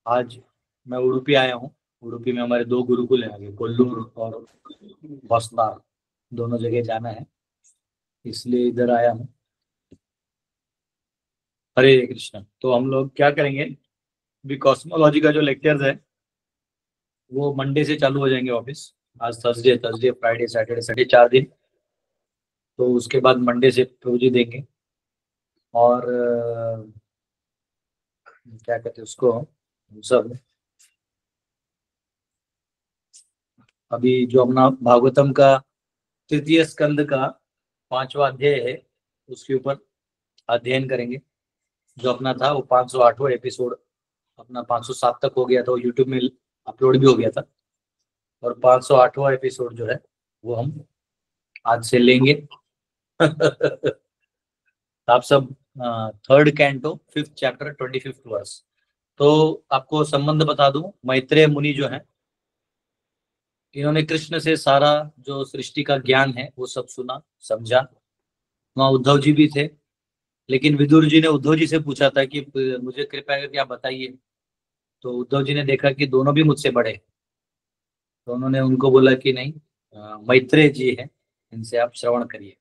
आज मैं उडुपी आया हूँ। उडुपी में हमारे दो गुरुकुल हैं, आगे कोल्लूर और होसनार, दोनों जगह जाना है, इसलिए इधर आया हूँ। हरे कृष्ण। तो हम लोग क्या करेंगे, भी कॉस्मोलॉजी का जो लेक्चर्स है वो मंडे से चालू हो जाएंगे वापस। आज Thursday, Thursday Friday Saturday Sunday 4 दिन। तो उसके बाद मंडे से प्रभु देंगे। और क्या कहते हैं उसको, हम सब अभी जो अपना भागवतम का तृतीय स्कंद का 5वां अध्याय है उसके ऊपर अध्ययन करेंगे। जो अपना था वो 508वां एपिसोड, अपना 507 तक हो गया था, वो यूट्यूब में अपलोड भी हो गया था। और 508वां एपिसोड जो है वो हम आज से लेंगे। आप सब third canto 5th chapter 25th verse. तो आपको संबंध बता दूं, मैत्रेय मुनि जो है इन्होंने कृष्ण से सारा जो सृष्टि का ज्ञान है वो सब सुना समझा। वहाँ उद्धव जी भी थे, लेकिन विदुर जी ने उद्धव जी से पूछा था कि मुझे कृपया करके आप बताइए। तो उद्धव जी ने देखा कि दोनों भी मुझसे बड़े हैं। तो उन्होंने उनको बोला कि नहीं, मैत्रेय जी हैं, इनसे आप श्रवण करिए।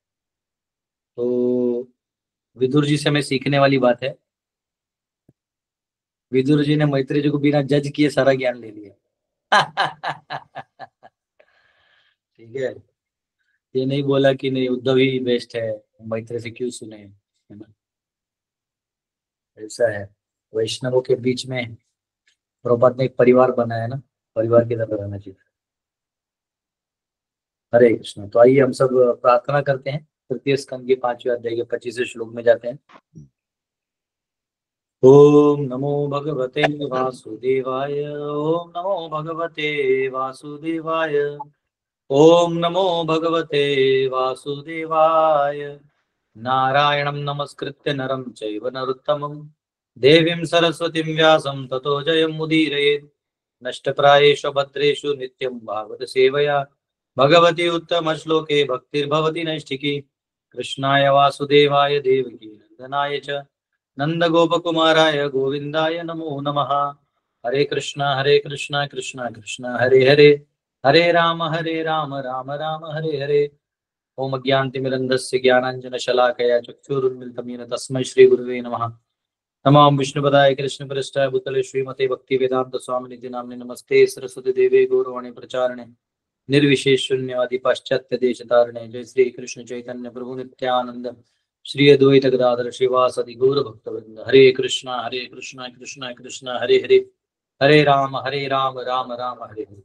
तो विदुर जी से हमें सीखने वाली बात है, विदुर जी ने मैत्रेय जी को बिना जज किए सारा ज्ञान ले लिया। ठीक है, ये नहीं बोला कि नहीं उद्धव ही बेस्ट है, मैत्रेय से क्यों सुने, है ना। ऐसा है, वैष्णवों के बीच में प्रभुपाद ने एक परिवार बनाया ना, परिवार की तरह रहना चाहिए। हरे कृष्ण। तो आइए हम सब प्रार्थना करते हैं। तृतीय स्कंद के 5वें अध्याय के 25वें श्लोक में जाते हैं। ओम नमो भगवते वासुदेवाय, ओम नमो भगवते वासुदेवाय, ओम नमो भगवते वासुदेवाय। नारायणं नमस्कृत्य नरं चैव नरोत्तमं देवीं सरस्वतीं व्यासं ततो जयमुदीरयेत्। नष्टप्रायेषु भद्रेषु नित्यं भागवत सेवया भगवती उत्तम श्लोके भक्तिर्भवति नैष्ठिकी। कृष्णाय वासुदेवाय देवकी नंदनाय च नंदगोपकुमाराय गोविंदाय नमो नमः। हरे कृष्णा कृष्णा कृष्णा हरे हरे, हरे राम राम राम हरे हरे। ओम अज्ञानतिमिरन्धस्य ज्ञानाञ्जनशलाकया चक्षुरुन्मिलितं येन तस्मै श्रीगुरुवे नमः। नमो विष्णुपदाय कृष्णप्रेष्ठाय भूतले श्रीमते भक्तिवेदांत स्वामिनिधि नाम्ने नमस्ते सरस्वती देवे गौरवाणी प्रचारणे निर्विशेष शून्यवादी पाश्चात्य देश तारणे। जय श्री कृष्ण चैतन्य प्रभु नित्यानंद श्री अद्वैत गदाधर श्रीवासदि गौर भक्तवृंद। हरे कृष्णा कृष्णा कृष्णा हरे हरे, हरे राम राम राम हरे हरे।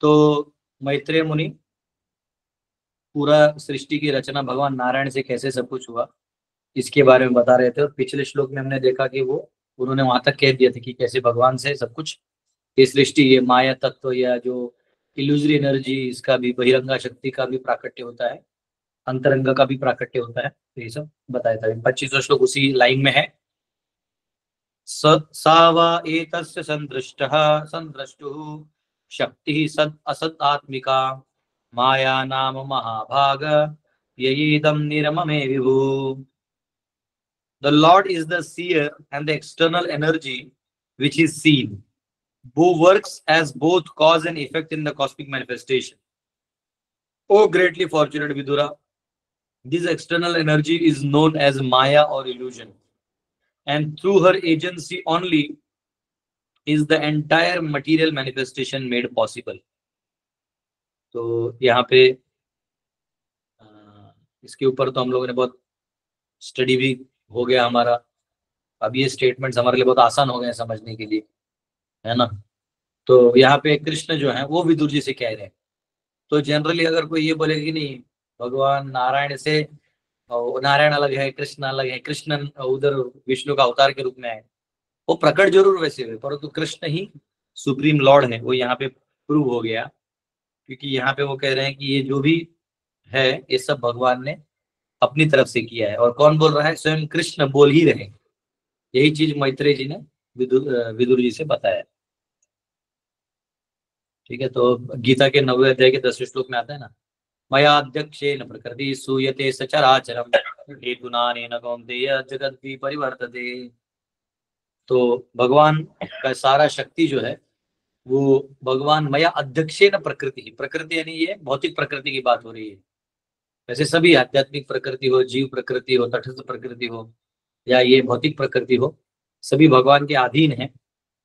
तो मैत्रेय मुनि पूरा सृष्टि की रचना भगवान नारायण से कैसे सब कुछ हुआ इसके बारे में बता रहे थे। और पिछले श्लोक में हमने देखा कि वो उन्होंने वहां तक कह दिया था कि कैसे भगवान से सब कुछ, ये सृष्टि, ये माया तत्व या जो इल्यूजरी एनर्जी, इसका भी बहिरंगा शक्ति का भी प्राकट्य होता है, अंतरंग का भी प्राकट्य होता है। तो ये सब बताया था। 25वां श्लोक उसी लाइन में है। सा वा एतस्य संदृष्टः संद्रष्टुः शक्तिः सत् असत् आत्मिका माया नाम महाभाग ययेदं निरममे विभु। The Lord is the seer and the external energy which is seen, who works as both cause and effect in the cosmic manifestation. O greatly fortunate Vidura, this external energy is known as Maya or illusion, and through her agency only is the entire material manifestation made possible. तो यहाँ पे इसके ऊपर तो हम लोगों ने बहुत स्टडी भी हो गया हमारा। अब ये स्टेटमेंट्स हमारे लिए बहुत आसान हो गए हैं समझने के लिए, है ना। तो यहाँ पे कृष्ण जो है वो विदुर जी से कह रहे हैं। तो जनरली अगर कोई ये बोले कि नहीं, भगवान नारायण से, नारायण अलग है कृष्ण अलग है, कृष्ण उधर विष्णु का अवतार के रूप में आए, वो प्रकट जरूर वैसे हुए परंतु कृष्ण ही सुप्रीम लॉर्ड है, वो यहाँ पे प्रूव हो गया। क्योंकि यहाँ पे वो कह रहे हैं कि ये जो भी है ये सब भगवान ने अपनी तरफ से किया है। और कौन बोल रहा है? स्वयं कृष्ण बोल ही रहे। यही चीज मैत्रेय जी ने विदुर जी से बताया। ठीक है, तो गीता के 9वें अध्याय के 10वें श्लोक में आता है ना, मयाध्यक्षेन प्रकृति सूयते सचराचरम हेतुनानेन कौन्तेय जगद्वि परिवर्तते। तो भगवान का सारा शक्ति जो है वो भगवान मया अध्यक्षेन प्रकृति, प्रकृति यानी ये भौतिक प्रकृति की बात हो रही है। वैसे सभी आध्यात्मिक प्रकृति हो, जीव प्रकृति हो, तटस्थ प्रकृति हो या ये भौतिक प्रकृति हो, सभी भगवान के अधीन है।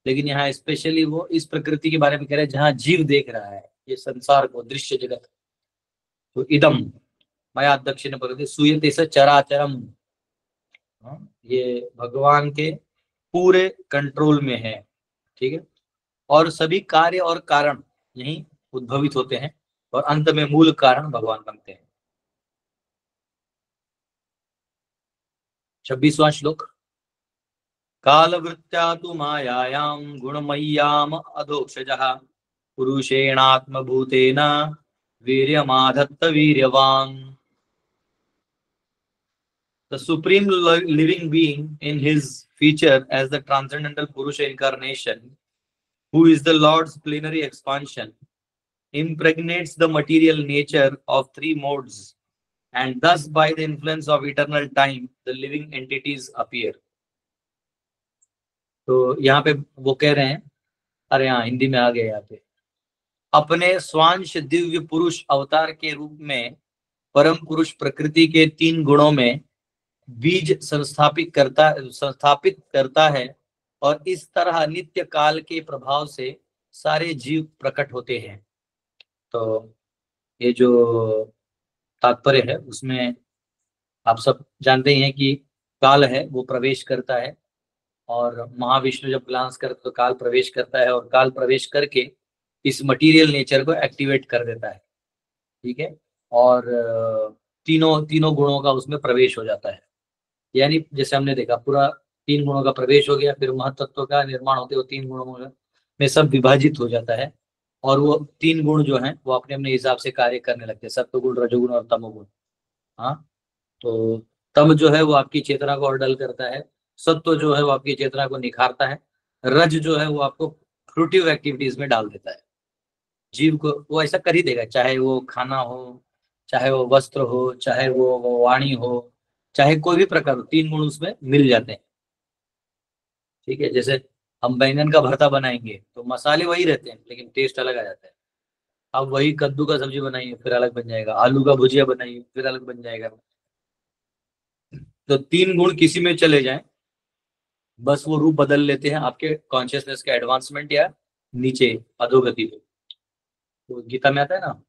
लेकिन यहाँ स्पेशली वो इस प्रकृति के बारे में कह रहे हैं जहाँ जीव देख रहा है ये संसार को, दृश्य जगत। तो इदम मया दक्षिण प्रकृति सूयते स चराचरम। ये भगवान के पूरे कंट्रोल में है, ठीक है। और सभी कार्य और कारण यही उद्भवित होते हैं और अंत में मूल कारण भगवान बनते हैं। 26वां श्लोक। कालवृत्त्या तु मायायां गुणमय्याम अधोक्षजः पुरुषेणात्मभूतेन वीर्यमाधत्त वीर्यवान्। The supreme living being in his feature as the transcendental Purusha incarnation, who is the Lord's plenary expansion, impregnates the material nature of three modes, and thus by the influence of eternal time, the living entities appear. तो यहाँ पे वो कह रहे हैं, अरे हाँ हिंदी में आ गए यहाँ पे, अपने स्वांश दिव्य पुरुष अवतार के रूप में परम पुरुष प्रकृति के तीन गुणों में बीज संस्थापित करता है और इस तरह नित्य काल के प्रभाव से सारे जीव प्रकट होते हैं। तो ये जो तात्पर्य है उसमें आप सब जानते ही हैं कि काल है वो प्रवेश करता है और महाविष्णु जब ग्लांस करते तो काल प्रवेश करता है और काल प्रवेश करके इस मटेरियल नेचर को एक्टिवेट कर देता है, ठीक है। और तीनों गुणों का उसमें प्रवेश हो जाता है। यानी जैसे हमने देखा पूरा तीन गुणों का प्रवेश हो गया, फिर महत्त्व का निर्माण होते हुए तीन गुणों में सब विभाजित हो जाता है और वो तीन गुण जो हैं वो अपने अपने हिसाब से कार्य करने लगते हैं, सत्वगुण, रजोगुण और तमोगुण। हाँ, तो तम जो है वो आपकी चेतना को अडल करता है, सत्व जो है वो आपकी चेतना को निखारता है, रज जो है वो आपको फ्रूटिव एक्टिविटीज में डाल देता है। जीव को वो ऐसा कर ही देगा, चाहे वो खाना हो, चाहे वो वस्त्र हो, चाहे वो वाणी हो, चाहे कोई भी प्रकार हो, तीन गुण उसमें मिल जाते हैं, ठीक है। जैसे हम बैंगन का भरता बनाएंगे तो मसाले वही रहते हैं लेकिन टेस्ट अलग आ जाता है। अब वही कद्दू का सब्जी बनाइए फिर अलग बन जाएगा, आलू का भुजिया बनाइए फिर अलग बन जाएगा। तो तीन गुण किसी में चले जाएं बस वो रूप बदल लेते हैं आपके कॉन्शियसनेस के एडवांसमेंट या नीचे अधोगति पे। तो गीता में आता है ना,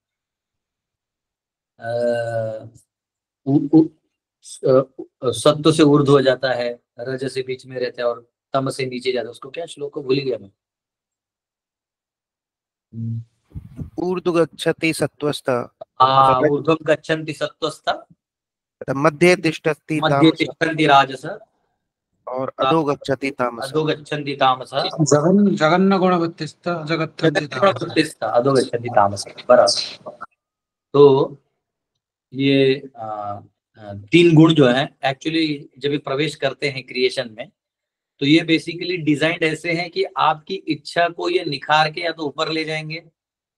सत्व से ऊर्ध्व हो जाता है, रज से बीच में रहता है और तम से नीचे जाता है। उसको क्या श्लोक को भूल गया मैं। ऊर्ध्व गच्छति सत्त्वस्थ, ऊर्ध्वं गच्छन्ति सत्त्वस्थ, मध्ये तिष्ठति राजस और अधो गच्छति तामस। अधो गच्छन्ति तामस, जगन्न गुणवत्तिस्थ जगत्थन्ति अधो गच्छन्ति तामस। बराबर। तो ये तीन गुण जो है एक्चुअली जब ये प्रवेश करते हैं क्रिएशन में तो ये बेसिकली डिजाइंड ऐसे हैं कि आपकी इच्छा को ये निखार के या तो ऊपर ले जाएंगे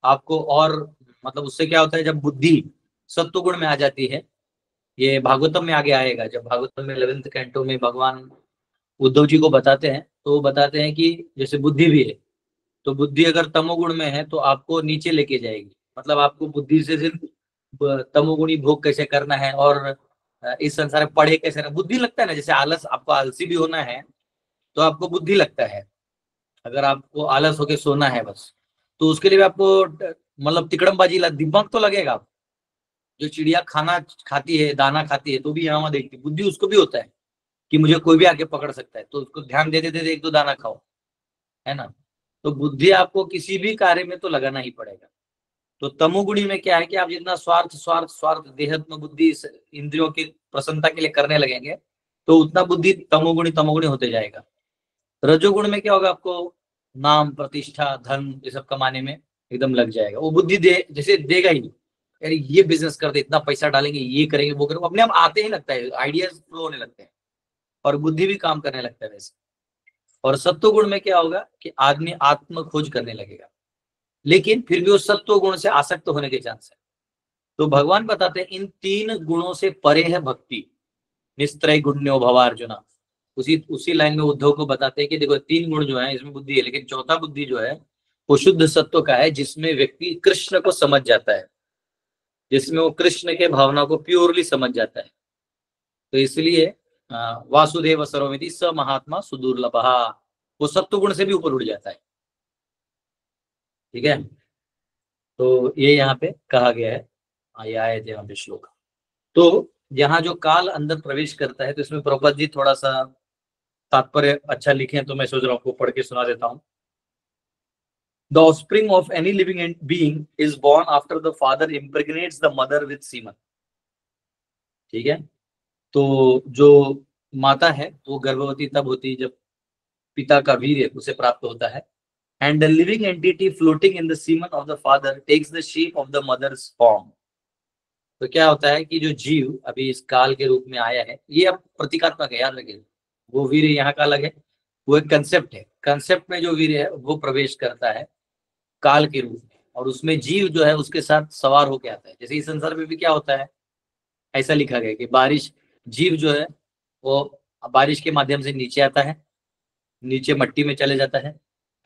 आपको, और मतलब उससे क्या होता है जब बुद्धि सत्व गुण में आ जाती है, ये भागवतम में आगे आएगा, जब भागवतम में 11th कैंटो में भगवान उद्धव जी को बताते हैं तो वो बताते हैं कि जैसे बुद्धि भी है तो बुद्धि अगर तमोगुण में है तो आपको नीचे लेके जाएगी, मतलब आपको बुद्धि से सिर्फ तमोगुणी भोग कैसे करना है और इस संसार में पढ़े कैसे रहना। बुद्धि लगता है ना, जैसे आलस, आपको आलसी भी होना है तो आपको बुद्धि लगता है, अगर आपको आलस होके सोना है बस तो उसके लिए भी आपको मतलब तिकड़मबाजी दिमाग तो लगेगा। आप जो चिड़िया खाना खाती है, दाना खाती है तो भी यहाँ वहां देखती, बुद्धि उसको भी होता है कि मुझे कोई भी आके पकड़ सकता है तो उसको ध्यान देते देते एक दो दाना खाओ, है ना। तो बुद्धि आपको किसी भी कार्य में तो लगाना ही पड़ेगा। तो तमोगुणी में क्या है कि आप जितना स्वार्थ स्वार्थ स्वार्थ देहात्म बुद्धि इंद्रियों की प्रसन्नता के लिए करने लगेंगे तो उतना बुद्धि तमोगुणी होते जाएगा। रजोगुण में क्या होगा, आपको नाम प्रतिष्ठा धन ये सब कमाने में एकदम लग जाएगा। वो बुद्धि जैसे देगा ही, यार ये बिजनेस कर दे, इतना पैसा डालेंगे, ये करेंगे, वो करेंगे, अपने आप आते ही लगता है, आइडियाज फ्लो होने लगते हैं और बुद्धि भी काम करने लगता है वैसे। और सत्व गुण में क्या होगा कि आदमी आत्म खोज करने लगेगा लेकिन फिर भी वो सत्व गुण से आसक्त होने के चांस है। तो भगवान बताते हैं इन तीन गुणों से परे है भक्ति, निस्त्रय गुण्यो भवार्जुना। उसी उसी लाइन में उद्धव को बताते हैं कि देखो 3 गुण जो है इसमें बुद्धि है, लेकिन चौथा बुद्धि जो है वो शुद्ध सत्व का है, जिसमें व्यक्ति कृष्ण को समझ जाता है, जिसमें वो कृष्ण के भावना को प्योरली समझ जाता है। तो इसलिए वासुदेव सर्वमिति स महात्मा सुदुर्लभः, वो सत्व गुण से भी ऊपर उठ जाता है। ठीक है, तो ये यहाँ पे कहा गया है, ये आए थे यहाँ पे श्लोक। तो यहाँ जो काल अंदर प्रवेश करता है, तो इसमें प्रभुपाद जी थोड़ा सा तात्पर्य अच्छा लिखे, तो मैं सोच रहा हूँ आपको पढ़ के सुना देता हूँ। The offspring of any living being is born after the father impregnates the mother with semen. ठीक है, तो जो माता है वो गर्भवती तब होती है जब पिता का वीर्य उसे प्राप्त होता है। And the living entity floating in the semen of the father takes the shape of the mother's form. तो क्या होता है कि जो जीव अभी इस काल के रूप में आया है, ये अब प्रतीकात्मक है, याद रखिए। वो वीर्य यहाँ का अलग है, वो एक कंसेप्ट है। कंसेप्ट में जो वीर्य है वो प्रवेश करता है काल के रूप में, और उसमें जीव जो है उसके साथ सवार होके आता है। जैसे इस संसार में भी क्या होता है, ऐसा लिखा गया कि बारिश, जीव जो है वो बारिश के माध्यम से नीचे आता है, नीचे मट्टी में चले जाता है,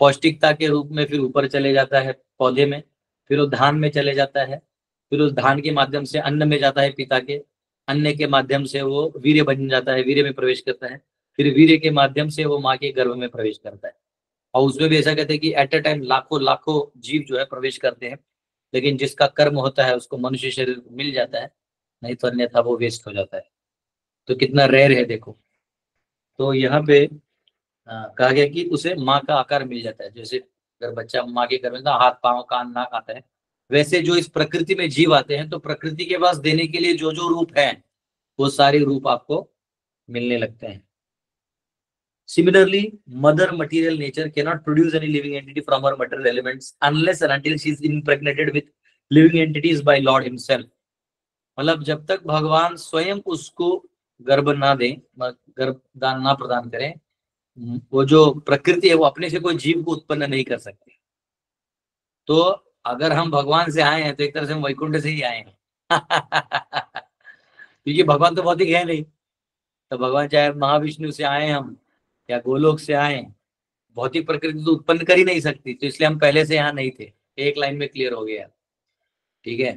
पौष्टिकता के रूप में फिर ऊपर चले जाता है पौधे में, फिर वो धान में चले जाता है, फिर उस धान के माध्यम से अन्न में जाता है पिता के, अन्न के माध्यम से वो वीर्य बन जाता है, वीर्य में प्रवेश करता है, फिर वीर्य के माध्यम से वो माँ के गर्भ में प्रवेश करता है। और उसमें भी ऐसा कहते हैं कि एट अ टाइम लाखों लाखों जीव जो है प्रवेश करते हैं, लेकिन जिसका कर्म होता है उसको मनुष्य शरीर मिल जाता है, नहीं तो अन्यथा वो वेस्ट हो जाता है। तो कितना रेयर है देखो। तो यहाँ पे कहा गया कि उसे माँ का आकार मिल जाता है। जैसे अगर बच्चा माँ के गर्भ में ना हाथ पाँव कान नाक आता है, वैसे जो इस प्रकृति में जीव आते हैं तो प्रकृति के पास देने के लिए जो जो रूप है वो सारे रूप आपको मिलने लगते हैं। Similarly, mother material nature cannot produce any living entity from her material elements unless and until she is impregnated with living entities by Lord himself. मतलब जब तक भगवान स्वयं उसको गर्भ ना दें, गर्भदान ना प्रदान करें, वो जो प्रकृति है वो अपने से कोई जीव को उत्पन्न नहीं कर सकती। तो अगर हम भगवान से आए हैं तो एक तरह से हम वैकुंठ से ही आए हैं क्योंकि भगवान तो भौतिक है नहीं। तो भगवान चाहे महाविष्णु से आए हम या गोलोक से आए, भौतिक प्रकृति तो उत्पन्न कर ही नहीं सकती, तो इसलिए हम पहले से यहाँ नहीं थे। एक लाइन में क्लियर हो गया। ठीक है,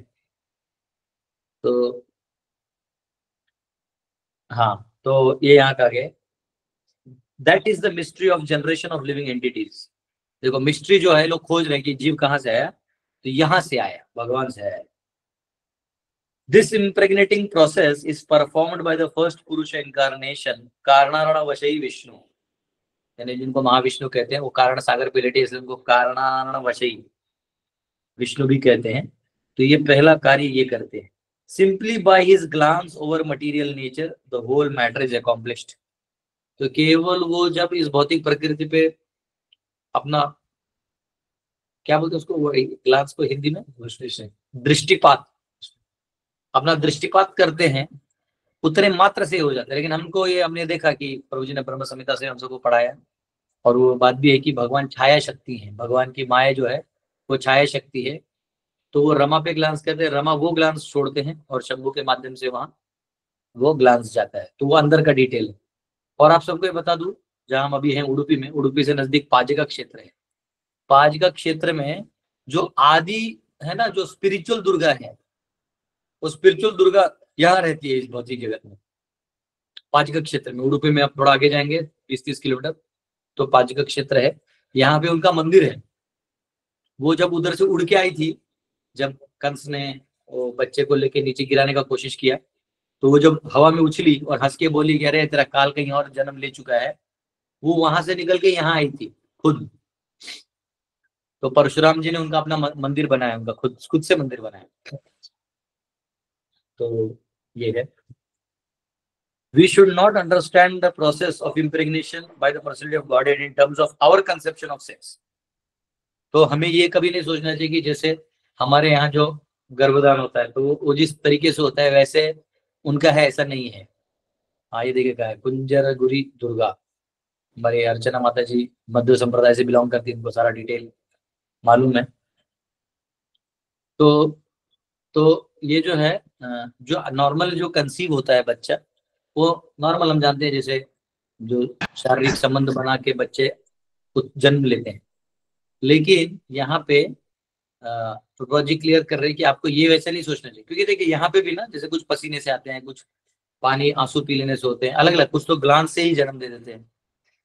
तो हाँ, तो ये यहाँ का है, that is the mystery of generation of living entities. देखो मिस्ट्री जो है, लोग खोज रहे हैं कि जीव कहाँ से आया, तो यहाँ से आया, भगवान से आया। This impregnating process is performed by the first पुरुष इनकारनेशन कारणारणवशई विष्णु, यानी जिनको महाविष्णु कहते हैं, वो कारण सागर पे लेटे इसलिए उनको कारणारणवशई विष्णु भी कहते हैं। तो ये पहला कार्य ये करते हैं। Simply by his glance over material nature the whole matter is accomplished. तो केवल वो जब इस भौतिक प्रकृति पे अपना, क्या बोलते हैं उसको, वो ग्लांस को हिंदी में दृष्टिपात, अपना दृष्टिपात करते हैं, उतने मात्र से हो जाता है। लेकिन हमको ये हमने देखा कि प्रभु जी ने ब्रह्म संहिता से हम सबको पढ़ाया, और वो बात भी है कि भगवान छाया शक्ति है, भगवान की माया जो है वो छाया शक्ति है। तो वो रमा पे ग्लांस करते हैं, रमा वो ग्लांस छोड़ते हैं और शंभू के माध्यम से वहां वो ग्लांस जाता है। तो वो अंदर का डिटेल है। और आप सबको ये बता दूं, जहां हम अभी हैं उडुपी में, उडुपी से नजदीक पाज का क्षेत्र है। पाज का क्षेत्र में जो आदि है ना, जो स्पिरिचुअल दुर्गा है, वो स्पिरिचुअल दुर्गा यहाँ रहती है इस भौतिक जगत में, पाज का क्षेत्र में। उडुपी में आप थोड़ा आगे जाएंगे 20-30 किलोमीटर तो पाज का क्षेत्र है, यहाँ पे उनका मंदिर है। वो जब उधर से उड़ के आई थी, जब कंस ने वो बच्चे को लेके नीचे गिराने का कोशिश किया, तो वो जब हवा में उछली और हंस के बोली कि अरे तेरा काल कहीं और जन्म ले चुका है, वो वहां से निकल के यहाँ आई थी खुद। तो परशुराम जी ने उनका अपना मंदिर बनाया, उनका खुद से मंदिर बनाया। तो ये है, we should not understand the process of impregnation by the personality of Godhead in terms of our conception of sex. तो हमें ये कभी नहीं सोचना चाहिए कि जैसे हमारे यहाँ जो गर्भदान होता है तो वो जिस तरीके से होता है वैसे उनका है, ऐसा नहीं है। हाँ, ये देखिए क्या है, कुंजर गुरी दुर्गा, हमारी अर्चना माता जी मध्य संप्रदाय से बिलोंग करती है, इनको सारा डिटेल मालूम है। तो ये जो है, जो नॉर्मल जो कंसीव होता है बच्चा, वो नॉर्मल हम जानते हैं, जैसे जो शारीरिक संबंध बना के बच्चे जन्म लेते हैं। लेकिन यहाँ पे प्रभा जी क्लियर कर रहे हैं कि आपको ये वैसा नहीं सोचना चाहिए, क्योंकि देखिए यहाँ पे भी ना, जैसे कुछ पसीने से आते हैं, कुछ पानी आंसू पी लेने से होते हैं, अलग अलग, कुछ तो ग्लांस से ही जन्म दे देते हैं,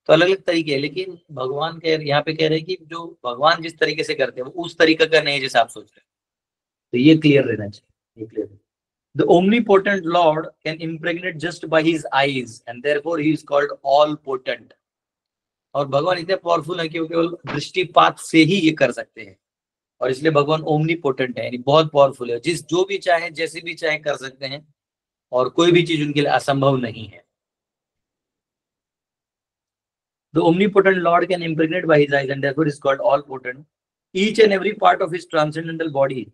तो अलग अलग तरीके हैं। लेकिन भगवान कह यहाँ पे कह रहे हैं कि जो भगवान जिस तरीके से करते हैं वो उस तरीके का नहीं है जैसे आप सोच रहे हैं। तो ये क्लियर रहना चाहिए, ये clear. The omnipotent Lord can impregnate just by his eyes and therefore he is called all potent. और भगवान इतने पावरफुल है कि वो केवल दृष्टिपात से ही ये कर सकते हैं, और इसलिए भगवान ओमनी पोटेंट है, यानी बहुत पावरफुल है, जिस जो भी चाहे जैसे भी चाहे कर सकते हैं, और कोई भी चीज उनके लिए असंभव नहीं है। The omnipotent Lord can impregnate by his eyes and therefore is called all potent. Each and every part of his transcendental body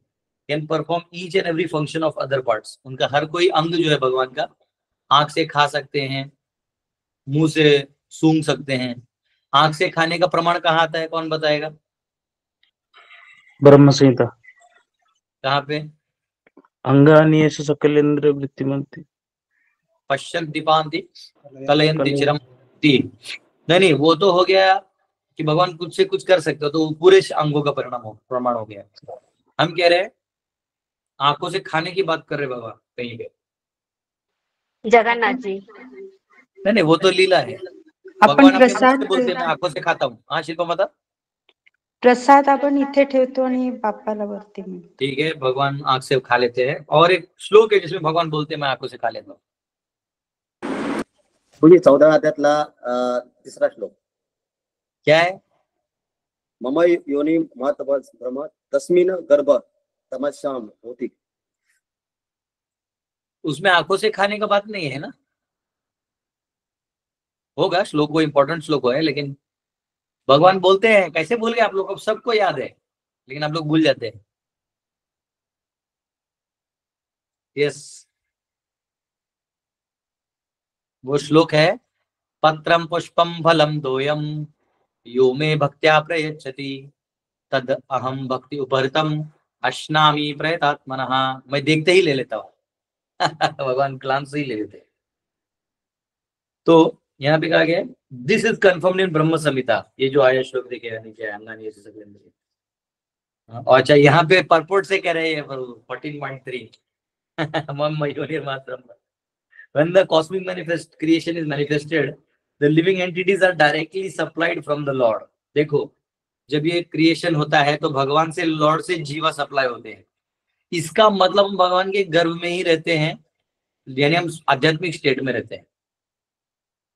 can perform each and every function of other parts. उनका हर कोई अंग जो है भगवान का, आंख से खा सकते हैं, मुंह से सूंघ सकते हैं। आंख से खाने का प्रमाण कहाँ आता है, कौन बताएगा? ब्रह्म संहिता। कहाँ पे? अंगानि येषु सकलेन्द्रिय वृत्तिमन्ति पश्यन् दीपांति कलयन्ति चिरं ती। नहीं, वो तो हो गया कि भगवान कुछ से कुछ कर सकते हो, तो वो पूरे अंगों का प्रमाण हो गया। हम कह रहे हैं आंखों से खाने की बात कर रहे भगवान कहीं पे। जगन्नाथ जी। नहीं, वो तो लीला है। आपण प्रसाद बोलते मैं आंखों से खाता हूँ। हाँ शिल्पा माता, प्रसाद आपण इथे ठेवतो आणि बाप्पाला वरती म्हणतो। ठीक है, भगवान आंख से खा लेते हैं। और एक श्लोक है जिसमें भगवान बोलते हैं मैं आंखों से खा लेता हूँ। 14 अध्यायातला 3रा श्लोक क्या है? मम योनि महतव ब्रह्म तस्मिन् गर्भ तमस्याम होती। उसमें आंखों से खाने का बात नहीं है ना, होगा श्लोक, वो इंपॉर्टेंट श्लोक है, लेकिन भगवान बोलते हैं, कैसे भूल गए आप लोग? अब सबको याद है लेकिन आप लोग भूल जाते हैं। यस, वो श्लोक है पत्रम पुष्पम फलम तोयम यो मे भक्त्या प्रयच्छति तद अहम भक्ति उपहृतम अश्नामि प्रयतात्मनः। मैं देखते ही ले लेता हूँ भगवान ग्लांस से ही ले लेते हैं। तो यहाँ पे कहा गया दिस इज कन्फर्म्ड इन ब्रह्म संहिता। ये जो आया श्लोक देखे नीचे अंगानी ऐसे सकलेंद्रिय। और अच्छा, यहाँ पे परपोर्ट से कह रहे हैं 14.3 मम योनिर्मात ब्रह्म। When the cosmic creation is manifested, the living entities are directly supplied from the Lord. देखो, जब ये क्रिएशन होता है तो भगवान से, लॉर्ड से जीवा सप्लाई होते हैं। इसका मतलब हम भगवान के गर्भ में ही रहते हैं, यानी हम आध्यात्मिक स्टेट में रहते हैं,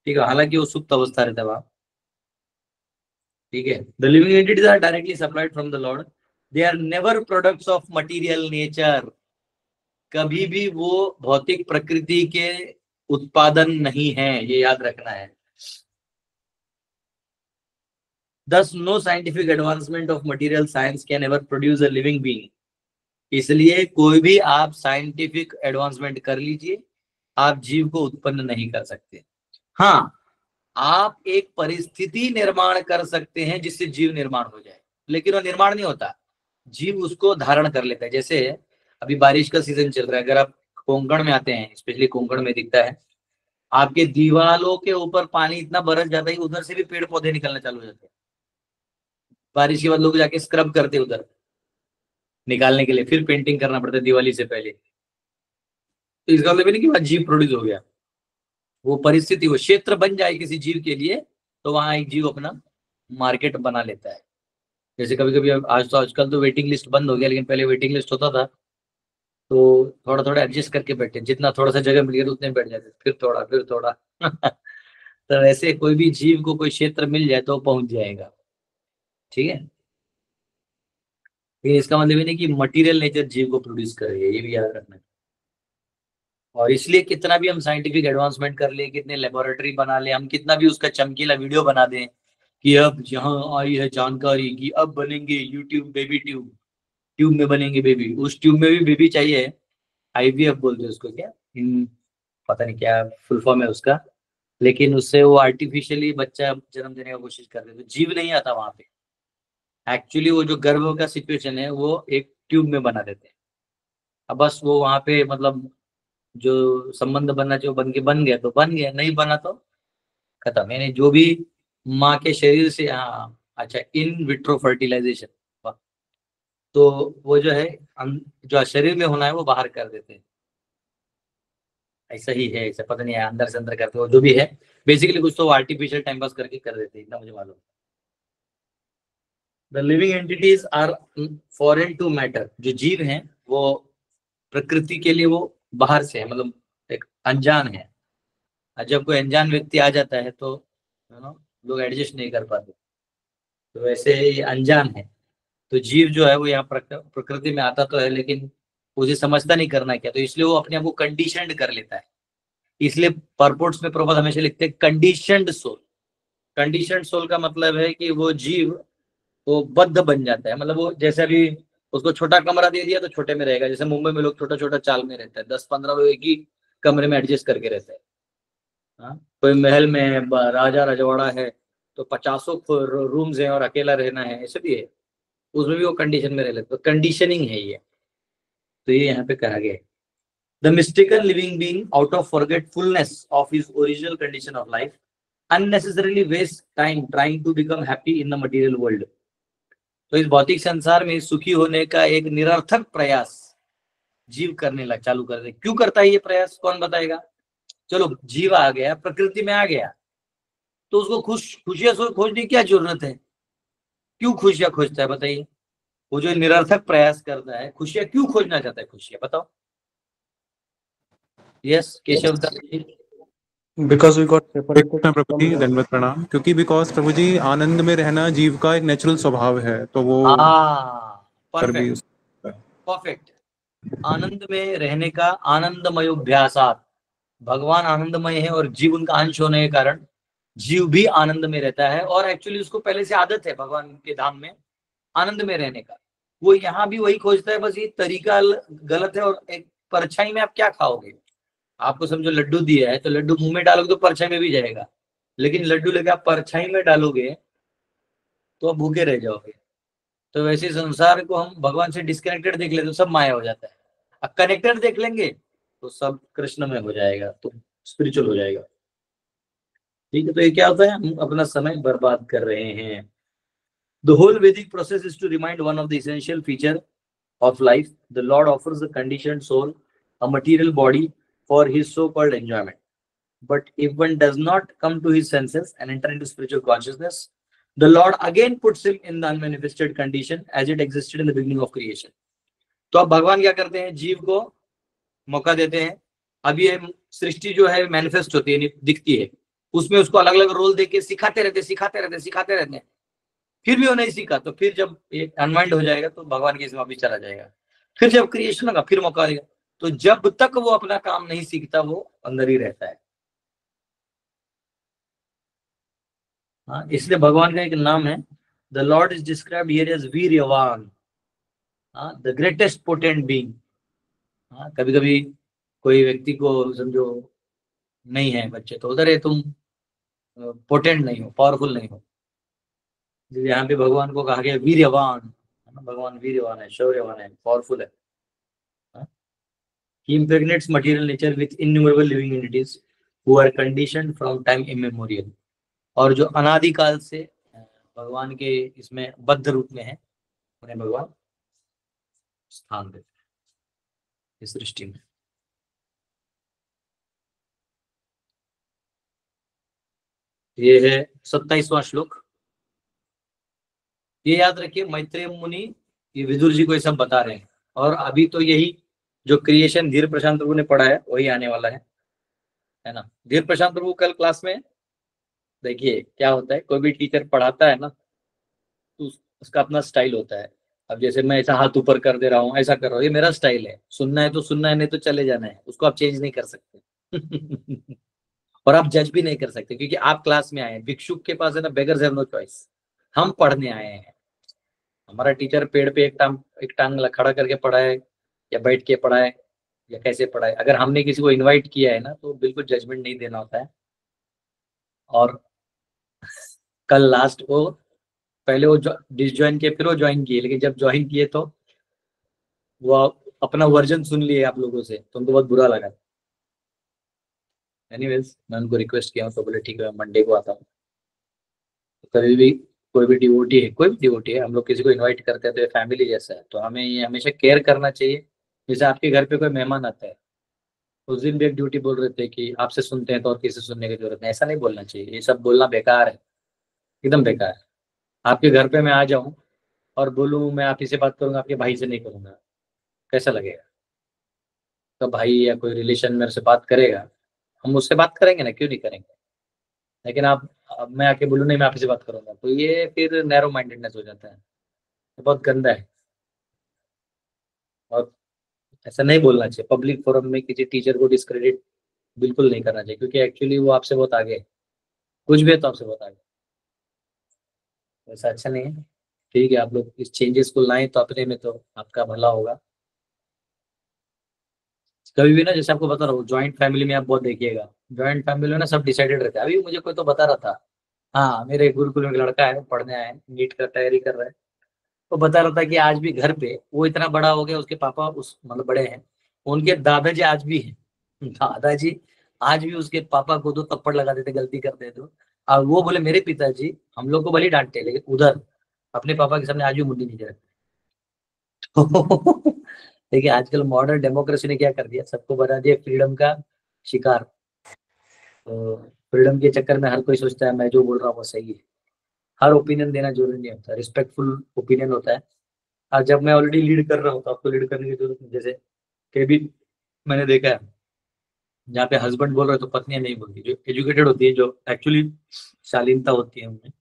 ठीक है। हालांकि वो सुप्त अवस्था रहता है वहां, ठीक है। The living entities are directly supplied from the Lord. They are never products of material nature. कभी भी वो भौतिक प्रकृति के उत्पादन नहीं है, ये याद रखना है। Thus, no scientific advancement of material science can ever produce a living being. इसलिए कोई भी आप साइंटिफिक एडवांसमेंट कर लीजिए, आप जीव को उत्पन्न नहीं कर सकते। हाँ, आप एक परिस्थिति निर्माण कर सकते हैं जिससे जीव निर्माण हो जाए, लेकिन वो निर्माण नहीं होता, जीव उसको धारण कर लेता है। जैसे अभी बारिश का सीजन चल रहा है, अगर आप कोंकण में आते हैं, स्पेशली कोंकण में दिखता है, आपके दीवालों के ऊपर पानी इतना बरस जाता है, उधर से भी पेड़ पौधे निकलना चालू हो जाते हैं। बारिश के बाद लोग जाके स्क्रब करते हैं उधर निकालने के लिए, फिर पेंटिंग करना पड़ता है दिवाली से पहले। तो इसका मतलब नहीं कि वहां जीव प्रोड्यूस हो गया, वो परिस्थिति, वो क्षेत्र बन जाए किसी जीव के लिए, तो वहां एक जीव अपना मार्केट बना लेता है। जैसे कभी कभी आजकल तो वेटिंग लिस्ट बंद हो गया, लेकिन पहले वेटिंग लिस्ट होता था, तो थोड़ा थोड़ा एडजस्ट करके बैठे, जितना थोड़ा सा जगह मिल गया तो उतने बैठ जाते, फिर थोड़ा तो ऐसे कोई भी जीव को कोई क्षेत्र मिल जाए तो पहुंच जाएगा, ठीक है। लेकिन इसका मतलब ये नहीं कि मटेरियल नेचर जीव को प्रोड्यूस कर रही है, ये भी याद रखना है। और इसलिए कितना भी हम साइंटिफिक एडवांसमेंट कर ले, कितने लेबोरेटरी बना ले, हम कितना भी उसका चमकीला वीडियो बना दें कि अब यहाँ आई है जानकारी कि अब बनेंगे यूट्यूब बेबी ट्यूब में बनेंगे बेबी, उस ट्यूब में भी बेबी चाहिए। IVF बोलते हैं उसको, क्या पता नहीं क्या फुल फॉर्म है उसका, लेकिन उससे वो आर्टिफिशियली बच्चा जन्म देने का कोशिश कर रहे, तो जीव नहीं आता वहां पे। एक्चुअली वो जो गर्भ का सिचुएशन है वो एक ट्यूब में बना देते हैं। अब बस वो वहां पे मतलब जो संबंध बनना चाहिए बन गया तो बन गया, नहीं बना तो खत्म। यानी जो भी माँ के शरीर से, हाँ अच्छा, इन विट्रो फर्टिलाइजेशन, तो वो जो है जो शरीर में होना है वो बाहर कर देते हैं। ऐसा ही है, ऐसा पता नहीं है, अंदर से अंदर करते हो जो भी है, बेसिकली कुछ तो आर्टिफिशियल टाइम पास करके कर देते हैं, इतना मुझे मालूम। The living entities are foreign to matter. जो जीव हैं वो प्रकृति के लिए वो बाहर से है, मतलब एक अनजान है। और जब कोई अनजान व्यक्ति आ जाता है तो लोग एडजस्ट नहीं कर पाते, तो वैसे ये अनजान है। तो जीव जो है वो यहाँ प्रकृति में आता तो है, लेकिन उसे समझता नहीं करना क्या, तो इसलिए वो अपने आप को कंडीशनड कर लेता है। इसलिए परपोर्ट्स में प्रभुपाद हमेशा लिखते हैं कंडीशनड सोल। कंडीशनड सोल का मतलब है कि वो जीव वो बद्ध बन जाता है, मतलब वो जैसे अभी उसको छोटा कमरा दे दिया तो छोटे में रहेगा। जैसे मुंबई में लोग छोटा छोटा चाल में रहता है, 10-15 लोग एक ही कमरे में एडजस्ट करके रहते हैं। हाँ, कोई महल में है, राजा रजवाड़ा है, तो 50 रूम्स हैं और अकेला रहना है, ऐसे भी है। उसमें भी वो कंडीशन में रह लेते, तो कंडीशनिंग है ये। तो ये यहाँ पे कहा गया है, the mistaken living being out of forgetfulness of his original condition of life unnecessarily waste time trying to become happy in the material world। तो इस भौतिक संसार में सुखी होने का एक निरर्थक प्रयास जीव करने लग चालू कर दे। क्यों करता है ये प्रयास, कौन बताएगा? चलो जीव आ गया, प्रकृति में आ गया, तो उसको खुशियां खोजने की क्या जरूरत है? क्यों खुशियां खोजता है बताइए? वो जो निरर्थक प्रयास करता है, खुशियां क्यों खोजना चाहता है? खुशियां बताओ। Yes Keshav ji. Because we got separated Krishna Prabhu ji, from दंडवत प्रणाम। क्योंकि बिकॉज प्रभु जी आनंद में रहना जीव का एक नेचुरल स्वभाव है, तो वो पर भी परफेक्ट। आनंद में रहने का आनंदमयोभ्यासात, भगवान आनंदमय है और जीव उनका अंश होने के कारण जीव भी आनंद में रहता है। और एक्चुअली उसको पहले से आदत है भगवान के धाम में आनंद में रहने का। वो यहाँ भी वही खोजता है, बस ये तरीका गलत है। और एक परछाई में आप क्या खाओगे? आपको समझो लड्डू दिया है, तो लड्डू मुंह में डालोगे तो परछाई में भी जाएगा, लेकिन लड्डू लेके आप परछाई में डालोगे तो आप भूखे रह जाओगे। तो वैसे संसार को हम भगवान से डिस्कनेक्टेड देख लेते तो सब माया हो जाता है, अब कनेक्टेड देख लेंगे तो सब कृष्ण में हो जाएगा, तो स्पिरिचुअल हो जाएगा। ठीक है, तो ये क्या होता है, हम अपना समय बर्बाद कर रहे हैं। The whole Vedic process is to remind one of the essential feature of life. The Lord offers the conditioned soul a material body for his so-called enjoyment. But if one does not come to his senses and enter into spiritual consciousness, the Lord again puts him in the unmanifested condition as it existed in the beginning of creation. तो अब भगवान क्या करते हैं, जीव को मौका देते हैं। अब ये सृष्टि जो है मैनिफेस्ट होती है, दिखती है, उसमें उसको अलग अलग रोल देके सिखाते रहते हैं। फिर भी वो नहीं सीखा, तो फिर जब ये अनवाइंड हो जाएगा तो भगवान की इसमें भी चला जाएगा। फिर जब क्रिएशन होगा फिर मौका देगा। तो जब तक वो अपना काम नहीं सीखता वो अंदर ही रहता है। हाँ, इसलिए भगवान का एक नाम है, the lord is described here as वीर्यवान, द ग्रेटेस्ट पोटेंट बीइंग। कभी कभी कोई व्यक्ति को समझो नहीं है बच्चे, तो उधर है तुम पोटेंट नहीं हो, पावरफुल नहीं हो। यहाँ पे भगवान को कहा गया वीर्यवान, भगवान वीर्यवान है, शौर्यवान है, पावरफुल है। He impregnates material nature with innumerable living entities who are conditioned from time immemorial। और जो अनादिकाल से भगवान के इसमें बद्ध रूप में है, उन्हें भगवान स्थान देते हैं इस सृष्टि में। ये है 27वां श्लोक। ये याद रखिए, मैत्रेय मुनि ये विदुर जी को ये सब बता रहे हैं। और अभी तो यही जो क्रिएशन धीर प्रशांत प्रभु ने पढ़ा है वही आने वाला है ना। धीर प्रशांत प्रभु कल क्लास में देखिए क्या होता है, कोई भी टीचर पढ़ाता है ना तो उसका अपना स्टाइल होता है। अब जैसे मैं ऐसा हाथ ऊपर कर दे रहा हूँ, ऐसा कर रहा हूँ, ये मेरा स्टाइल है। सुनना है तो सुनना है, नहीं तो चले जाना है, उसको आप चेंज नहीं कर सकते। और आप जज भी नहीं कर सकते, क्योंकि आप क्लास में आए हैं। भिक्षुक के पास है ना, बेगर्स हैव नो चॉइस। हम पढ़ने आए हैं। हमारा टीचर पेड़ पे एक टांग खड़ा करके पढ़ाए या बैठ के पढ़ाए या कैसे पढ़ाए, अगर हमने किसी को इनवाइट किया है ना तो बिल्कुल जजमेंट नहीं देना होता है। और कल लास्ट वो पहले वो डिसज्वाइन किए, फिर वो ज्वाइन किए, लेकिन जब ज्वाइन किए तो वो अपना वर्जन सुन लिए आप लोगों से, तो उनको बहुत बुरा लगा। एनीवेज मैं उनको रिक्वेस्ट किया हूँ तो बोले ठीक है मैं मंडे को आता हूँ। कभी भी कोई भी डिवोटी है, कोई भी डिवोटी है, हम लोग किसी को इनवाइट करते हैं तो ये फैमिली जैसा है, तो हमें ये हमेशा केयर करना चाहिए। जैसे आपके घर पे कोई मेहमान आता है, उस दिन भी एक ड्यूटी बोल रहे थे कि आपसे सुनते हैं तो और किसी से सुनने की जरूरत नहीं, ऐसा नहीं बोलना चाहिए। ये सब बोलना बेकार है, एकदम बेकार है। आपके घर पे मैं आ जाऊं और बोलूं मैं आप ही से बात करूंगा, आपके भाई से नहीं करूंगा, कैसा लगेगा? तो भाई या कोई रिलेशन मेरे से बात करेगा, हम उससे बात करेंगे ना, क्यों नहीं करेंगे? लेकिन आप अब मैं आके बोलूँ नहीं मैं आप ही से बात करूंगा, तो ये फिर नैरो माइंडेडनेस हो जाता है, ये बहुत गंदा है। और ऐसा नहीं बोलना चाहिए पब्लिक फोरम में, किसी टीचर को डिस्क्रेडिट बिल्कुल नहीं करना चाहिए, क्योंकि एक्चुअली वो आपसे बहुत आगे है, कुछ भी है तो आपसे बहुत आगे, वैसा अच्छा नहीं है। ठीक है, आप लोग इस चेंजेस को लाएं तो अपने में तो आपका भला होगा। कभी भी ना, जैसे आपको बता रहा हूँ, ज्वाइंट फैमिली में आप बहुत देखिएगा, ज्वाइंट फैमिली में ना सब डिसाइडेड रहता है। अभी मुझे कोई तो बता रहा था, हाँ मेरे गुरुकुल में एक लड़का है, पढ़ने आया है, नीट का तैयारी कर रहा है, तो बता रहा था कि आज भी घर पे वो इतना बड़ा हो गया, उसके पापा उस मतलब बड़े हैं, उनके दादाजी आज भी हैं, दादाजी आज भी उसके पापा को तो थप्पड़ लगा देते गलती करते तो। और वो बोले मेरे पिताजी हम लोग को भले ही डांटते लेकिन उधर अपने पापा के सामने आज भी मुंडी नहीं रखते। देखिए आजकल मॉडर्न डेमोक्रेसी ने क्या कर दिया, सबको बना दिया फ्रीडम का शिकार। तो फ्रीडम के चक्कर में हर कोई सोचता है मैं जो बोल रहा हूँ वो सही है। हर ओपिनियन देना जरूरी नहीं होता, रिस्पेक्टफुल ओपिनियन होता है। और जब मैं ऑलरेडी लीड कर रहा हूँ तो आपको लीड करने की जरूरत नहीं। जैसे कभी भी मैंने देखा है जहाँ पे हस्बैंड बोल रहे तो पत्नियां नहीं बोलती, जो एजुकेटेड होती है, जो एक्चुअली शालीनता होती है उनमें,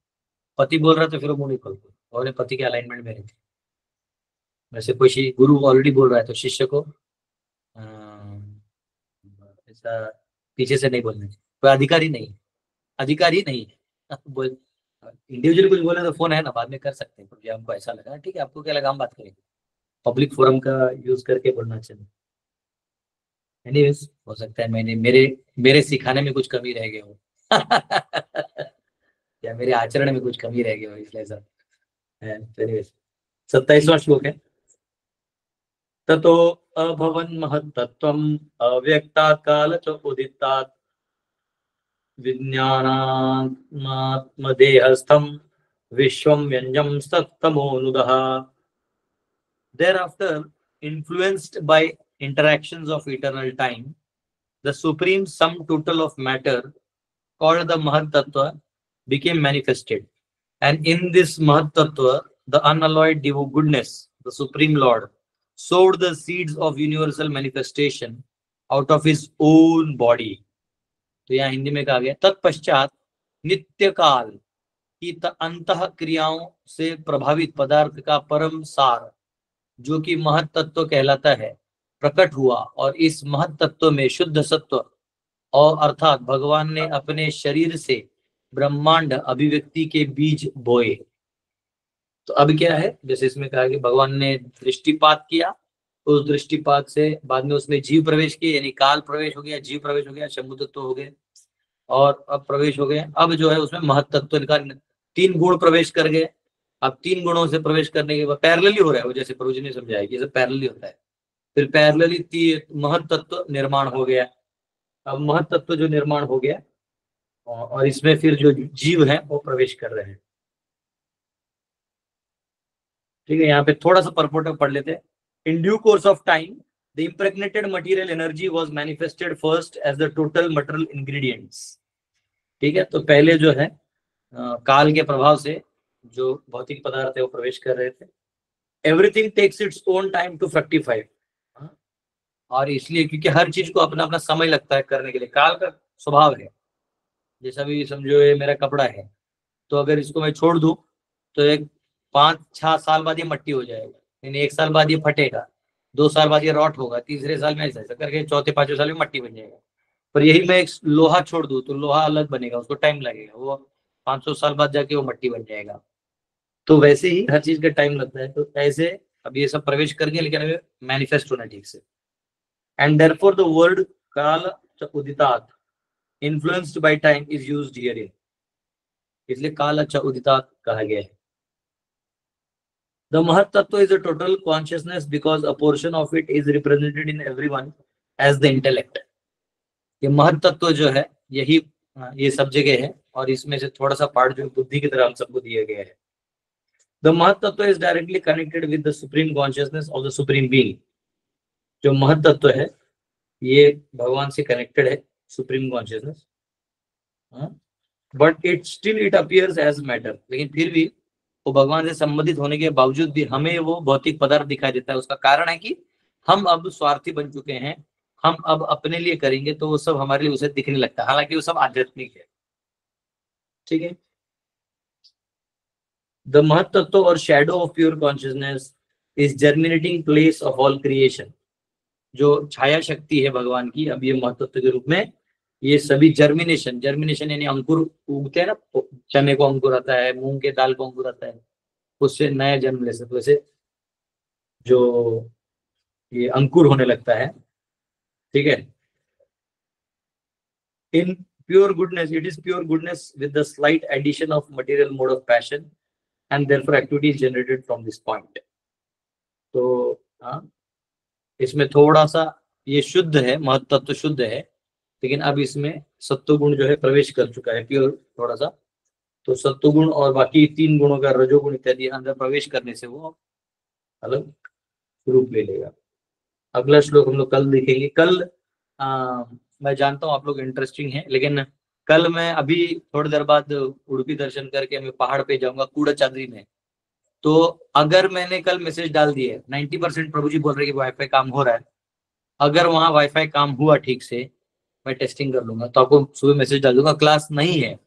पति बोल रहा है तो फिर वो मुंह नहीं खोलते और ये पति के अलाइनमेंट में रहती है। वैसे कोई गुरु ऑलरेडी बोल रहा है तो शिष्य को ऐसा पीछे से नहीं बोलना चाहिए, कोई अधिकारी नहीं, अधिकारी नहीं है। बोल इंडिविजुअल कुछ बोले तो फोन है ना, बाद में कर सकते हैं, क्योंकि हमको ऐसा लगा ठीक है, आपको क्या लगा हम बात करेंगे, पब्लिक फोरम का यूज करके बोलना चाहिए। एनीवेज हो सकता है मैंने मेरे मेरे सिखाने में कुछ कमी रह गई हो या मेरे आचरण में कुछ कमी रह गई हो, इसलिए सर। एनीवेज 27वां श्लोक है, ततो अभवन् महत्तत्त्वम् अव्यक्तात् काल च उदितात् विज्ञानात्मदेहस्थं विश्वं व्यञ्जं सत्तमोऽनुदः। Thereafter, influenced by interactions of eternal time, the supreme sum total of matter called the Mahat Tattva became manifested. And in this Mahat Tattva, the unalloyed goodness, the Supreme Lord, sowed the seeds of universal manifestation out of his own body. तो यहाँ हिंदी में कहा गया, तत्पश्चात नित्य काल की अंतः क्रियाओं से प्रभावित पदार्थ का परम सार जो कि महत तत्व कहलाता है प्रकट हुआ, और इस महत तत्व में शुद्ध सत्व और अर्थात भगवान ने अपने शरीर से ब्रह्मांड अभिव्यक्ति के बीज बोए। तो अब क्या है, जैसे इसमें कहा कि भगवान ने दृष्टिपात किया, उस दृष्टिपात से बाद में उसमें जीव प्रवेश किए, यानी काल प्रवेश हो गया, जीव प्रवेश हो गया, शंभु तत्व हो गए, और अब प्रवेश हो गए। अब जो है उसमें महत तत्व का 3 गुण प्रवेश कर गए। अब 3 गुणों से प्रवेश करने के बाद पैरेलली हो रहा है वो, जैसे प्रभु जी ने समझाया कि पैरेलली होता है, फिर पैरेलली महत तत्व निर्माण हो गया। अब महत तत्व जो निर्माण हो गया और इसमें फिर जो जीव है वो प्रवेश कर रहे हैं। ठीक है, यहाँ पे थोड़ा सा परपोर्ट पढ़ लेते हैं। In due course of time the impregnated material energy was manifested first as the total material ingredients. ठीक है, तो पहले जो है काल के प्रभाव से जो भौतिक पदार्थ है वो प्रवेश कर रहे थे। Everything takes its own time to fructify, और इसलिए क्योंकि हर चीज को अपना अपना समय लगता है करने के लिए, काल का स्वभाव है। जैसा भी समझो ये मेरा कपड़ा है, तो अगर इसको मैं छोड़ दूं तो एक 5-6 साल बाद ये मट्टी हो जाएगा, यानी 1 साल बाद ये फटेगा, 2 साल बाद ये रॉट होगा, तीसरे साल में ऐसा करके चौथे 5वें साल में मट्टी बन जाएगा। पर यही मैं एक लोहा छोड़ दूं तो लोहा अलग बनेगा, उसको टाइम लगेगा, वो 500 साल बाद जाके वो मट्टी बन जाएगा। तो वैसे ही हर चीज का टाइम लगता है। तो ऐसे अब ये सब प्रवेश करके, लेकिन अभी मैनिफेस्ट होना ठीक से। एंड देयरफॉर द वर्ड काल उदितात influenced by time is used here, इसलिए काल उदितात कहा गया है। The Mahat Tattva is a total consciousness because a portion of it is represented in everyone as the intellect. ये महत तत्व जो है यही ये सब जगह है, और इसमें से थोड़ा सा पार्ट जो बुद्धि की तरह हम सबको दिया गया है। द महत तत्व is directly connected with the supreme consciousness of the supreme being. जो महत तत्व है ये भगवान से कनेक्टेड है, supreme consciousness, but it appears as matter. लेकिन फिर भी वो भगवान से संबंधित होने के बावजूद भी हमें वो भौतिक पदार्थ दिखाई देता है। उसका कारण है कि हम अब स्वार्थी बन चुके हैं, हम अब अपने लिए करेंगे तो वो सब हमारे लिए उसे दिखने लगता है, हालांकि वो सब आध्यात्मिक है। ठीक है। द महत तत्व और shadow of pure consciousness is germinating place of all creation. जो छाया शक्ति है भगवान की, अब ये महत तत्व के रूप में ये सभी जर्मिनेशन यानी अंकुर उगते हैं ना, चने को अंकुर आता है, मूंग के दाल को अंकुर आता है, उससे नया जन्म ले सकते, वैसे जो ये अंकुर होने लगता है। ठीक है। In pure goodness, it is pure goodness with the slight addition of material mode of passion and therefore activity is generated from this point. तो इसमें थोड़ा सा ये शुद्ध है, महत तत्व शुद्ध है, लेकिन अब इसमें सत्वगुण जो है प्रवेश कर चुका है, प्योर थोड़ा सा। तो सत्वगुण और बाकी 3 गुणों का रजोगुण इत्यादि अंदर प्रवेश करने से वो अलग रूप ले लेगा। अगला श्लोक हम लोग कल देखेंगे। कल मैं जानता हूँ आप लोग इंटरेस्टिंग है, लेकिन कल मैं अभी थोड़ी देर बाद उडुपी दर्शन करके मैं पहाड़ पे जाऊंगा कूड़ाचाद्री में। तो अगर मैंने कल मैसेज डाल दिए, 90% प्रभु जी बोल रहे कि वाईफाई काम हो रहा है, अगर वहां वाईफाई काम हुआ ठीक से, मैं टेस्टिंग कर लूंगा तो आपको सुबह मैसेज डाल दूंगा। क्लास नहीं है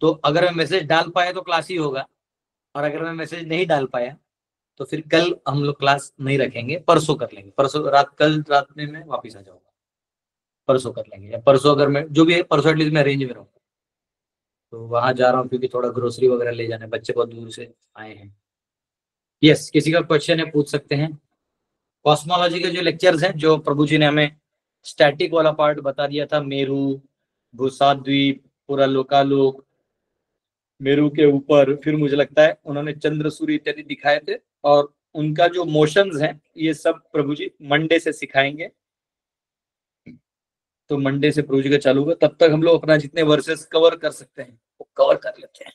तो अगर मैं मैसेज डाल पाया तो क्लास ही होगा, और अगर मैं मैसेज नहीं डाल पाया तो फिर कल हम लोग क्लास नहीं रखेंगे, परसों कर लेंगे। परसों रात, कल रात में मैं वापस आ जाऊंगा, परसों कर लेंगे। या परसों अगर मैं जो भी है, परसों एटलीस्ट मैं रेंज में रहूंगा। तो वहां जा रहा हूँ क्योंकि थोड़ा ग्रोसरी वगैरह ले जाने, बच्चे बहुत दूर से आए हैं। यस, किसी का क्वेश्चन है पूछ सकते हैं। कॉस्मोलॉजी के जो लेक्चर्स हैं, जो प्रभु जी ने हमें स्टैटिक वाला पार्ट बता दिया था, मेरू, भूसाद्वीप, पूरा लोकालोक, मेरू के ऊपर, फिर मुझे लगता है उन्होंने चंद्र सूर्य इत्यादि दिखाए थे, और उनका जो मोशंस हैं ये सब प्रभु जी मंडे से सिखाएंगे। तो मंडे से प्रभु जी का चालू होगा, तब तक हम लोग अपना जितने वर्सेस कवर कर सकते हैं वो कवर कर लेते हैं।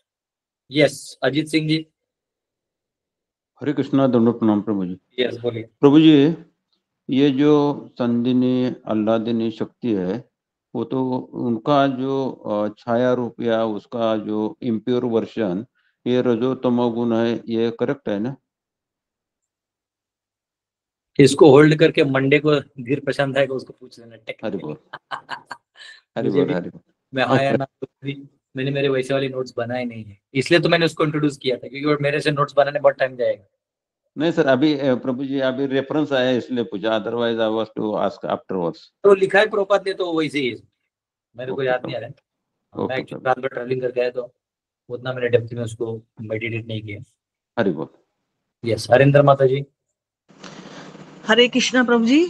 यस, अजीत सिंह जी। हरे कृष्णा, दंडवत प्रणाम प्रभु जी। यस, बोलिए। प्रभु जी, ये जो संदिनी आह्लादिनी शक्ति है, वो तो उनका जो छाया रूप या उसका जो इम्प्योर वर्जन, ये रजो तमो गुण है, ये करेक्ट है ना? इसको होल्ड करके मंडे को धीर प्रशांत आएगा, उसको पूछ लेना। हरि बोल, हरि बोल, हरि बोल। मैं हाँ या ना, मैंने मेरे वैसे वाले नोट्स बनाए नहीं है, इसलिए तो मैंने उसको इंट्रोड्यूस किया था, क्योंकि मेरे से नोट्स बनाने बहुत टाइम जाएगा। नहीं सर, अभी प्रभु जी अभी रेफरेंस आया इसलिए पूछा, otherwise I was to ask afterwards. तो लिखा है प्रोपात ने, तो वैसे ही है, मेरे को याद नहीं आ रहा है। मैं ओके, रात भर ट्रैवलिंग करके आया तो उतना मैंने डेप्थ में उसको मेडिटेट नहीं किया। हरि बोल। यस, हरिंदर माता जी। हरे कृष्णा प्रभु जी।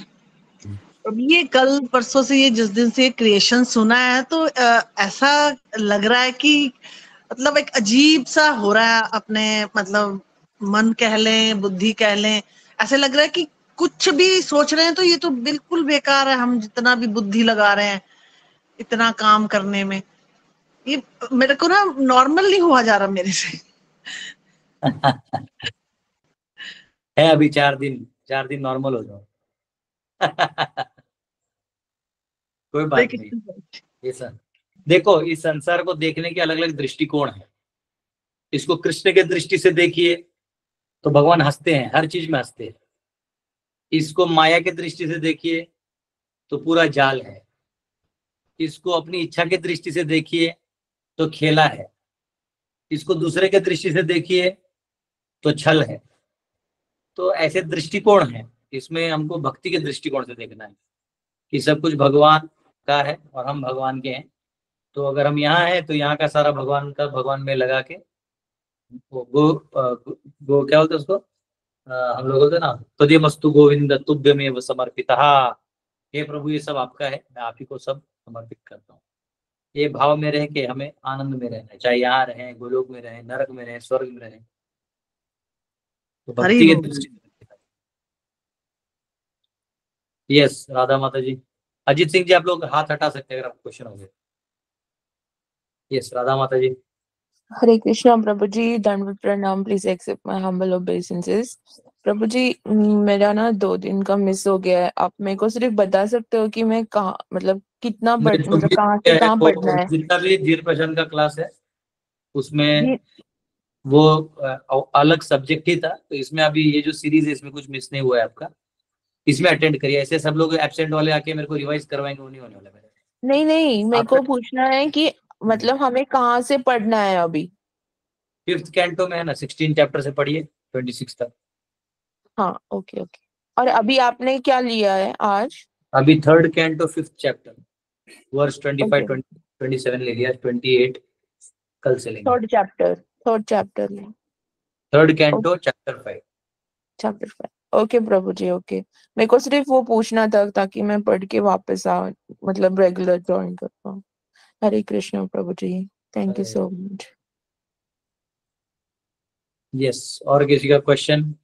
अब ये कल परसों से, ये जिस दिन से क्रिएशन सुना है, तो ऐसा लग रहा है कि मतलब एक अजीब सा हो रहा है, अपने मतलब मन कह लें, बुद्धि कह लें, ऐसे लग रहा है कि कुछ भी सोच रहे हैं तो ये तो बिल्कुल बेकार है। हम जितना भी बुद्धि लगा रहे हैं इतना काम करने में, ये मेरे को ना नॉर्मल नहीं हुआ जा रहा मेरे से। है अभी 4 दिन नॉर्मल हो जाओ। कोई बात नहीं। ये सर देखो, इस संसार को देखने के अलग अलग दृष्टिकोण है। इसको कृष्ण के दृष्टि से देखिए तो भगवान हंसते हैं, हर चीज में हंसते हैं। इसको माया के दृष्टि से देखिए तो पूरा जाल है। इसको अपनी इच्छा के दृष्टि से देखिए तो खेला है। इसको दूसरे के दृष्टि से देखिए तो छल है। तो ऐसे दृष्टिकोण है, इसमें हमको भक्ति के दृष्टिकोण से देखना है कि सब कुछ भगवान का है और हम भगवान के हैं। तो अगर हम यहाँ हैं तो यहाँ का सारा भगवान का भगवान में लगा के गो क्या बोलते उसको, हम लोग बोलते ना, तदीयमस्तु गोविंद तुभ्यमेव समर्पितः। हे प्रभु, ये सब आपका है, मैं आप ही को सब समर्पित करता हूँ। ये भाव में रह के हमें आनंद में रहना है, चाहे यहाँ रहे, गोलोक में रहे, नरक में रहे, स्वर्ग में रहे। तो भक्ति के दृष्टि से। यस, राधा माता जी। अजीत सिंह जी आप लोग हाथ हटा सकते हैं अगर आपको क्वेश्चन हो गया। यस राधा माता जी। हरे कृष्णा प्रभु जी, दंडवत प्रणाम, please accept my humble obeisances. प्रभु जी मेरा ना 2 दिन का मिस हो गया है, आप मेरे को सिर्फ बता सकते हो कि मैं कहाँ, मतलब कितना मैं जो मतलब miss कहाँ किया से है कहाँ वो पढ़ना है? जितना भी धीर प्रचंड का क्लास है उसमें जी वो अलग सब्जेक्ट ही था, तो इसमें अभी ये जो सीरीज है इसमें कुछ मिस नहीं हुआ है आपका, इसमें अटेंड करिए। ऐसे सब लोग एब्सेंट वाले आके मेरे को रिवाइज करवाएंगे, वो नहीं होने वाला मेरे। नहीं नहीं, मेरे को आपका पूछना है कि मतलब हमें कहाँ से पढ़ना है अभी? 5th कैंटो में है ना, 16 चैप्टर से पढ़िए 26 तक। हाँ ओके ओके। और अभी आपने क्या लिया है आज? अभी 3rd canto 5th chapter, verse 25 okay 20 27 ले लिया, 28 कल से लेंगे। थर्ड चैप्टर ले 3rd canto chapter 5। Chapter 5। Okay प्रभु जी ओके। मेरे को सिर्फ वो पूछना था ताकि मैं पढ़ के वापस आ, मतलब रेगुलर ज्वाइन कर पाऊँ। हरे कृष्ण प्रभु जी, thank you so much. Yes, और किसी का क्वेश्चन?